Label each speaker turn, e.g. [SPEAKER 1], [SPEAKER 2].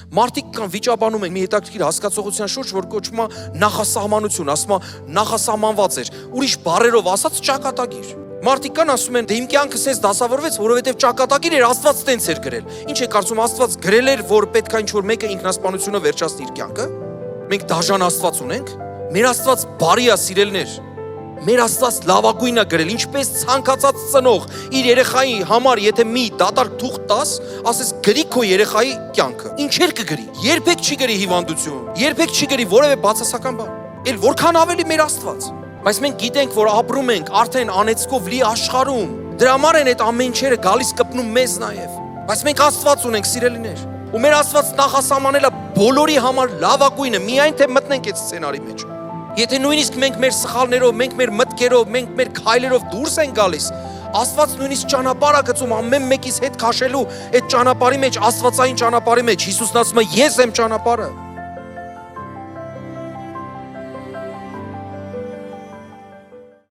[SPEAKER 1] Մարդիկ կան վիճաբանում են մի հետաքրքիր հասկացողության շուրջ, որ կոչվում է նախասահմանություն, ասում է նախասահմանված էր, ուրիշ բառերով ասած ճակատագիր։ Մարդիկ կան ասում են, դե իմ կյանքը sense դասավորվեց, որովհետև ճակատագիր էր, Աստված տենց էր գրել։ Ինչ է կարծում, Աստված գրել էր, որ պետք է ինչ-որ մեկը ինքնասպանությունը վերջացնի իր կյանքը։ Մենք դաժան Աստված ունենք։ Մեր Աստված բարի է, սիրելիներ։ Մեր Աստված լավագույնն է գրել, ինչպես ցանկացած ծնող իր երեխայի համար, եթե մի դատարկ թուղթ տաս, ասես գրի քո երեխայի կյանքը։ Ինչեր կգրի։ Երբեք չի գրի հիվանդություն, երբեք չի գրի որևէ բացասական բան։ Էլ որքան ավելի մեր Աստված։ Բայց մենք գիտենք, որ ապրում ենք արդեն անեծքով լի աշխարհում։ Դրա համար են այդ ամեն ինչերը գալիս կպնում մեզ նաև։ Բայց մենք Աստված ունենք, սիրելիներ։ Ու մեր Աստված նախասահմանել է բոլորի համար լավագույնը, միայն թե մտնենք այդ սցենարի մեջ։ Եթե նույնիսկ մենք մեր սխալներով, մենք մեր մտքերով, մենք մեր քայլերով դուրս ենք գալիս, Աստված նույնիսկ ճանապարհ է գծում ամեն մեկից հետ քաշելու այդ ճանապարհի մեջ, աստվածային ճանապարհի մեջ։ Հիսուսն ասում է՝ ես եմ ճանապարհը։